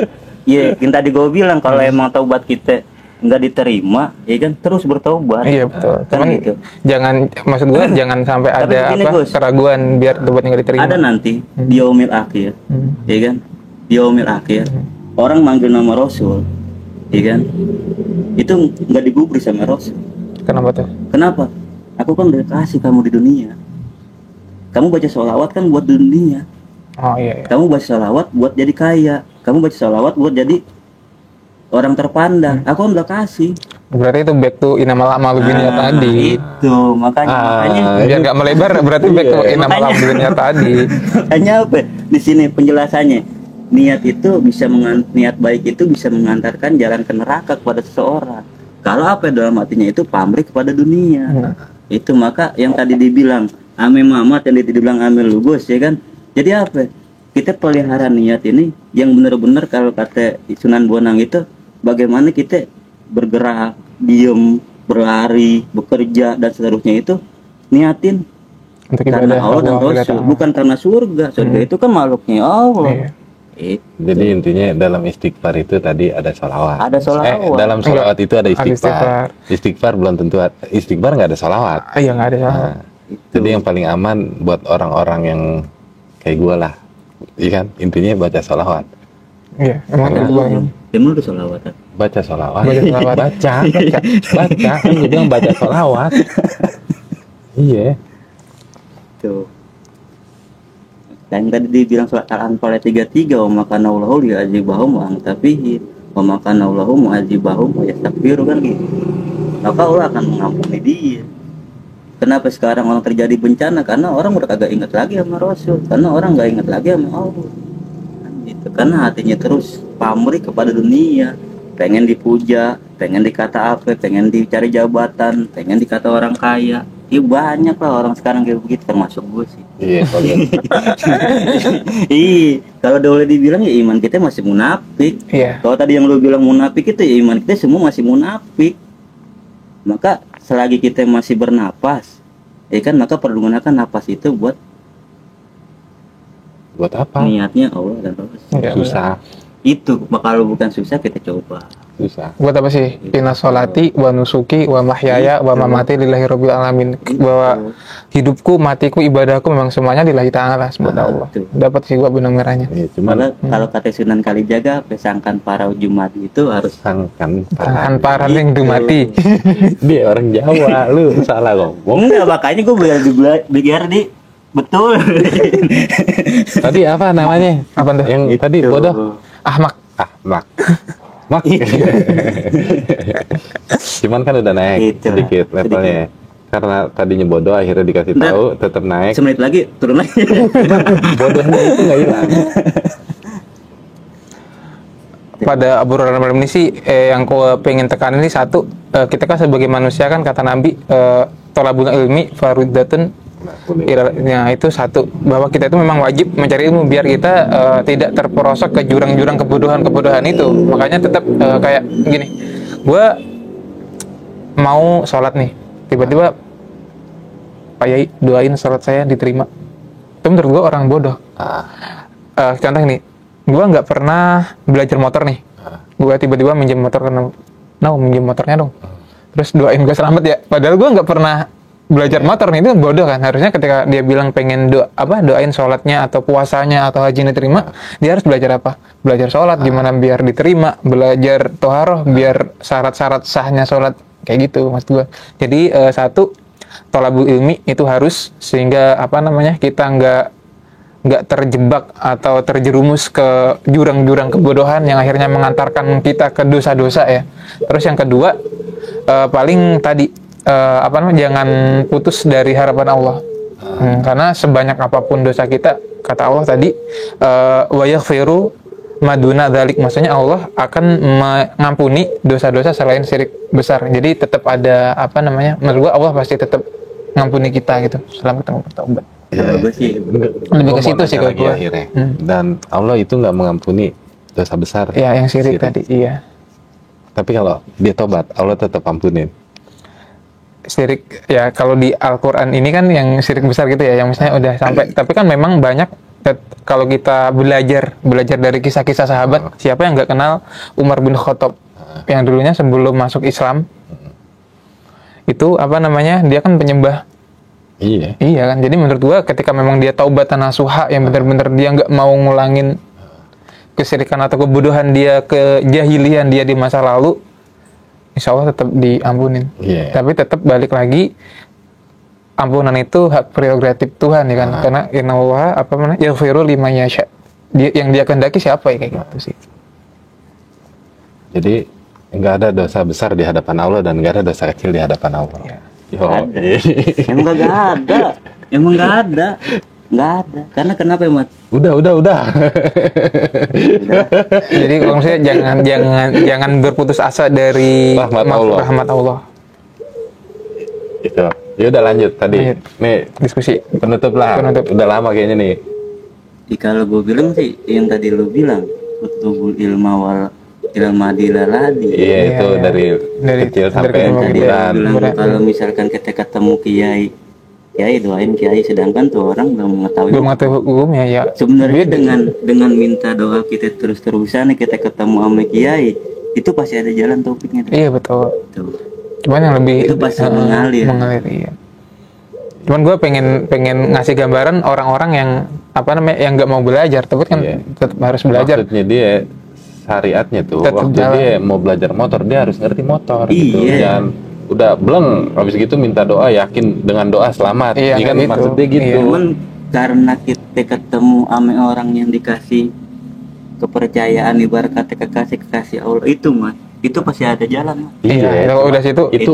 yang tadi gue bilang kalau emang taubat kita nggak diterima, ya kan terus bertobat. Iya betul. Kan Cuman gitu. jangan, maksud gua jangan sampai Tapi ada begini, apa Gus. keraguan biar tobatnya nggak diterima. Ada nanti di yaumil akhir, Hmm. ya kan? Di yaumil akhir, orang manggil nama Rasul, ya kan? Itu nggak digubris sama Rasul. Kenapa tuh? Kenapa? Aku kan udah kasih kamu di dunia. Kamu baca sholawat kan buat di dunia. Oh iya. Kamu baca sholawat buat jadi kaya. Kamu baca sholawat buat jadi orang terpandang. Aku kan udah kasih. Berarti itu back to inamal a'malu binniyat tadi. Itu makanya Biar nggak melebar berarti back to inamal a'malu binniyat tadi. makanya apa? Di sini penjelasannya. Niat itu bisa niat baik itu bisa mengantarkan jalan ke neraka kepada seseorang. Kalau apa dalam hatinya itu pamrih kepada dunia. Itu maka yang tadi dibilang Ame Muhammad, yang dibilang Ame Lubus, ya kan? Jadi apa? Kita pelihara niat ini yang benar-benar, kalau kata Sunan Bonang itu, bagaimana kita bergerak, diem, berlari, bekerja dan seterusnya itu niatin Untuk karena ibadah Allah dan Rasul, bukan karena surga. Surga itu kan makhluknya Allah. Iya. Jadi intinya dalam istighfar itu tadi ada sholawat. Ada sholawat. Dalam sholawat itu ada Ada istighfar. Istighfar belum tentu. Istighfar nggak ada sholawat. Iya nggak ada salah. Nah, jadi yang paling aman buat orang-orang yang kayak gue lah, iya kan? Intinya baca sholawat. Iya. Emang itu bang. Emang udah sholawatan? Baca sholawat. Baca sholawat. baca. Kan gue bilang baca sholawat. Iya. Tuh. Dan tadi dibilang surat Al-Anfal ayat 33, wa makana Allahu li'azibahum wa angtafihi wa makana Allahu mu'azibahum wa yastakbiru, kan gitu. Maka Allah akan mengampuni dia. Kenapa sekarang orang terjadi bencana? Karena orang udah kagak ingat lagi sama Rasul, karena orang nggak ingat lagi sama Allah. Kan gitu. Karena hatinya terus pamrih kepada dunia, pengen dipuja, pengen dikata apa, pengen dicari jabatan, pengen dikata orang kaya. Ya banyak lah orang sekarang kayak begitu, termasuk gue sih. Iya. Iya, kalau boleh dibilang ya iman kita masih munafik. Iya. Kalau tadi yang lu bilang munafik itu ya iman kita semua masih munafik. Maka selagi kita masih bernapas, ya kan, maka perlu gunakan napas itu buat apa? niatnya Allah dan Rasul. Iya, Susah. Itu kalau bukan susah kita coba. Susah. Buat apa sih? Inna sholati wa nusuki wa mahyaya wa mamati lillahi rabbil alamin. Bahwa hidupku, matiku, ibadahku memang semuanya lillahi ta'ala, semoga Allah. Betul. Dapat sih gua benang merahnya. Iya, cuman Maka kalau kata Sunan Kalijaga, pesangkan para Jumat itu harus sangkan Tahan parah yang mati. dia orang Jawa, lu salah ngomong. enggak, makanya gue biar di betul. Tadi apa namanya? Apa tuh? Yang Itu. tadi bodoh. Ahmak. Mak. Cuman kan udah naik Gitu lah, sedikit levelnya. Karena tadinya bodoh, akhirnya dikasih Ntar. tahu, tetap naik. Semenit lagi turun lagi. Bodohnya itu nggak hilang. Pada obrolan malam ini sih yang gua pengen tekan ini satu, kita kan sebagai manusia kan kata Nabi tolabul ilmi faruddatun. Ya, itu satu, bahwa kita itu memang wajib mencari ilmu biar kita tidak terperosok ke jurang-jurang kebodohan itu. Makanya tetap kayak gini, gue mau sholat nih, tiba-tiba Pak Yai doain sholat saya diterima. Itu menurut gue orang bodoh. Contoh nih, gue nggak pernah belajar motor nih, gue tiba-tiba minjem motor karena minjem motornya dong, terus doain gue selamat ya, padahal gue nggak pernah belajar motor nih. Itu bodoh kan. Harusnya ketika dia bilang pengen doain sholatnya atau puasanya atau hajinya diterima, dia harus belajar apa? Belajar sholat gimana biar diterima, belajar toharoh biar syarat-syarat sahnya sholat, kayak gitu mas gua. Jadi satu, tolabul ilmi itu harus, sehingga kita nggak terjebak atau terjerumus ke jurang-jurang kebodohan yang akhirnya mengantarkan kita ke dosa-dosa ya. Terus yang kedua, paling tadi jangan putus dari harapan Allah. Karena sebanyak apapun dosa kita, kata Allah tadi, wa yaghfiru maduna dzalik, maksudnya Allah akan mengampuni dosa-dosa selain syirik besar. Jadi tetap ada menurut gua Allah pasti tetap ngampuni kita gitu selama kita bertaubat. Kalau gue sih Lebih ke situ sih kalau gua. Akhirnya. Dan Allah itu nggak mengampuni dosa besar. Ya, yang syirik tadi, iya. Tapi kalau dia tobat, Allah tetap ampunin. Syirik ya, kalau di Al-Quran ini kan yang syirik besar gitu ya, yang misalnya udah sampai. Tapi kan memang banyak, kalau kita belajar dari kisah-kisah sahabat, siapa yang nggak kenal Umar bin Khattab? yang dulunya sebelum masuk Islam itu apa namanya, dia kan penyembah. Iya kan, jadi menurut gua ketika memang dia taubatan nasuha yang benar-benar dia nggak mau ngulangin kesyirikan atau kebodohan dia, kejahilian dia di masa lalu, insya Allah tetap diampunin. Tapi tetap balik lagi, ampunan itu hak prerogatif Tuhan ya kan, karena innallaha apa namanya yaghfiru liman yasha, yang dia kehendaki siapa ya, kayak gitu sih. Jadi nggak ada dosa besar di hadapan Allah dan nggak ada dosa kecil di hadapan Allah. Emang nggak ada, emang nggak ada. Karena kenapa ya, Mat? Udah. Jadi kalau misalnya jangan berputus asa dari rahmat Allah. Itu. Ya udah lanjut tadi. Nih diskusi. Penutup lah. Udah lama kayaknya nih. Kalau gue bilang sih yang tadi lu bilang, utubul ilma wal ilma dilaladi. Iya, itu dari kecil sampai bulan. Kalau misalkan kita ketemu kiai doain kiai, sedangkan tuh orang belum mengetahui hukumnya ya. Sebenarnya dengan minta doa kita terus-terusan kita ketemu sama kiai, itu pasti ada jalan taufiknya. Iya betul. Tuh. Cuman yang lebih itu pasti mengalir. Iya. Cuman gue pengen ngasih gambaran orang-orang yang apa namanya yang nggak mau belajar, tapi kan tetap harus belajar. Maksudnya dia syariatnya tuh tetap waktu jalan. Dia mau belajar motor dia harus ngerti motor gitu. Jangan udah bleng habis gitu minta doa yakin dengan doa selamat. Ini kan gitu. Maksudnya gitu. Cuman karena kita ketemu sama orang yang dikasih kepercayaan, ibarat kata kekasih Allah itu, Mas, itu pasti ada jalan, Mas. Kalau udah situ itu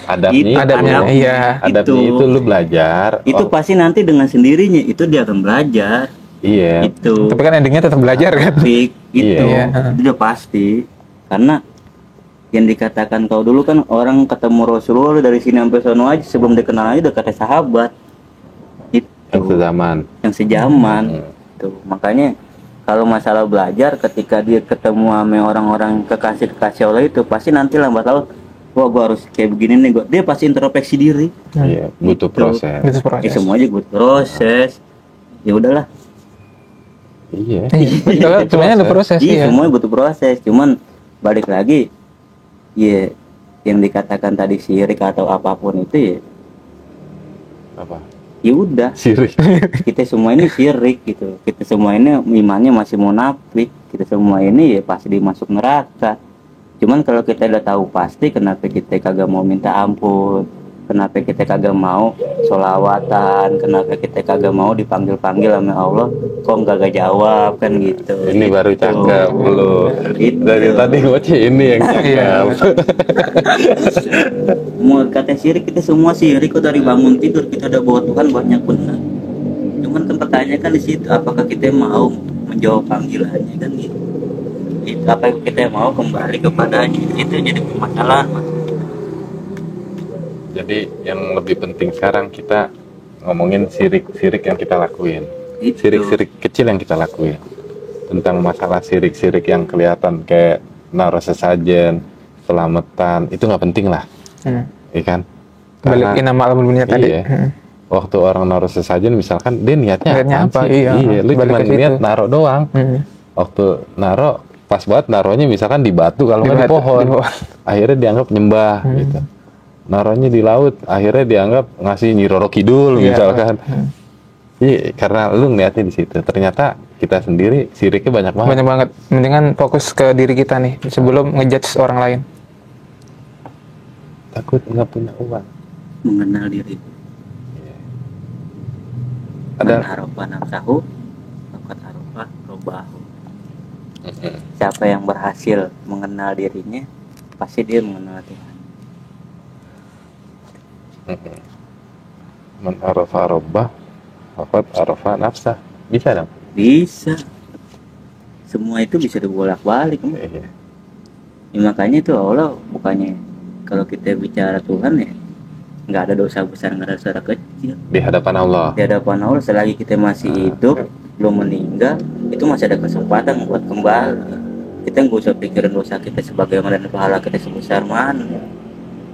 adabnya itu lu belajar. Itu pasti nanti dengan sendirinya itu dia akan belajar. Itu. Tapi kan endingnya tetap belajar kan. Itu udah pasti. Karena yang dikatakan kau dulu kan orang ketemu Rasulullah dari sini sampai sono aja sebelum dikenal aja udah kata sahabat. Itu. Yang sejaman. Tuh, makanya kalau masalah belajar ketika dia ketemu sama orang-orang kekasih Allah itu pasti nanti lambat laun, wah gua harus kayak begini nih, dia pasti introspeksi diri. Butuh proses. Semua aja butuh proses. Ya udahlah. Semuanya ada proses. Semuanya butuh proses. Cuman balik lagi, yang dikatakan tadi syirik atau apapun itu ya. Apa? Ya udah. Syirik. Kita semua ini syirik gitu. Kita semua ini imannya masih munafik. Kita semua ini ya pasti dimasuk neraka. Cuman kalau kita udah tahu pasti, kenapa kita kagak mau minta ampun? Kenapa kita kagak mau sholawatan? Kenapa kita kagak mau dipanggil-panggil sama Allah? Kok kagak jawab kan gitu. Ini baru cakep lu. Dari tadi ngoceh ini yang cakep. Mau kata syirik, kita semua syirik kok. Dari bangun tidur kita udah bawa Tuhan banyak benar. Cuman kan pertanyaan kan di situ, apakah kita mau menjawab panggilannya kan gitu. Itu apa kita mau kembali kepadanya, itu jadi permasalahan, Mas. Jadi yang lebih penting sekarang kita ngomongin sirik-sirik yang kita lakuin. Sirik-sirik kecil yang kita lakuin. Tentang masalah sirik-sirik yang kelihatan kayak naruh sesajen, selamatan, itu nggak penting lah. Iya kan? Balikin nama alamul dunia tadi. Waktu orang naruh sesajen misalkan dia niatnya apa? Lu cuma niat naruh doang. Waktu naruh pas banget naruhnya misalkan di batu kalau nggak di pohon. Akhirnya dianggap nyembah gitu. Naruhnya di laut, akhirnya dianggap ngasih Nyi Roro Kidul misalkan. Iya, karena lu ngeliatnya di situ. Ternyata kita sendiri siriknya banyak banget. Banyak banget. Mendingan fokus ke diri kita nih sebelum ngejudge orang lain. Takut nggak punya uang. Mengenal diri. Ada harapan nafsahu, dapat harapan robahu. Siapa yang berhasil mengenal dirinya, pasti dia mengenal Tuhan. Man arafa rabbah faqad arafa nafsah. Bisa dong? Bisa. Semua itu bisa dibolak-balik. Ya, makanya itu Allah bukannya kalau kita bicara Tuhan ya nggak ada dosa besar, nggak ada dosa kecil di hadapan Allah. Di hadapan Allah selagi kita masih hidup, belum meninggal, itu masih ada kesempatan buat kembali. Kita nggak usah pikirin dosa kita sebagaimana dan pahala kita sebesar mana.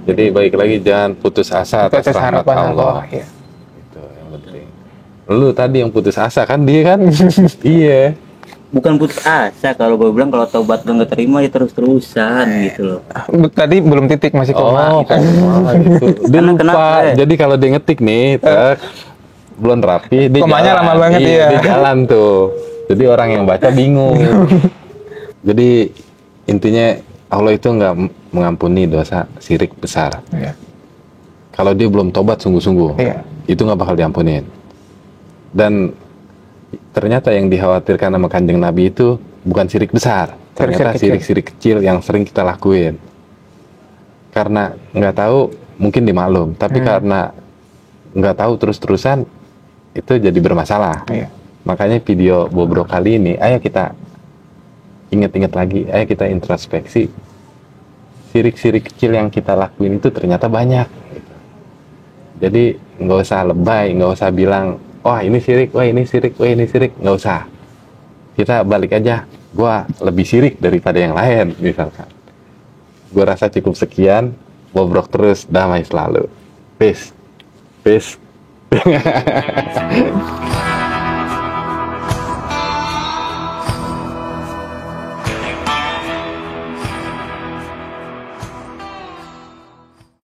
Jadi baik lagi, jangan putus asa atas rahmat Allah. Itu yang penting. Lu tadi yang putus asa kan, dia kan? Iya. bukan putus asa. Kalau gue bilang kalau tobat lo nggak terima ya terus-terusan gitu loh. Tadi belum titik, masih koma. Oh, koma gitu. Dia Karena lupa. kenapa? Jadi kalau dia ngetik nih, belum rapi, dia Komanya jalan. lama banget, iya. Dia jalan tuh. Jadi orang yang baca bingung. Jadi intinya Allah itu nggak mengampuni dosa syirik besar. Iya. Kalau dia belum tobat sungguh-sungguh, Iya. itu nggak bakal diampunin. Dan ternyata yang dikhawatirkan sama kanjeng Nabi itu bukan syirik besar, ternyata syirik-syirik kecil yang sering kita lakuin. Karena nggak tahu, mungkin dimaklum, tapi karena nggak tahu terus-terusan, itu jadi bermasalah. Iya. Makanya video Bobrok kali ini, ayo kita ingat-ingat lagi, ayo kita introspeksi. Syirik-syirik kecil yang kita lakuin itu ternyata banyak. Jadi nggak usah lebay, nggak usah bilang, wah ini syirik, wah ini syirik, wah ini syirik, nggak usah. Kita balik aja, gua lebih syirik daripada yang lain, misalkan. Gua rasa cukup sekian, bobrok terus, damai selalu. Peace. Peace.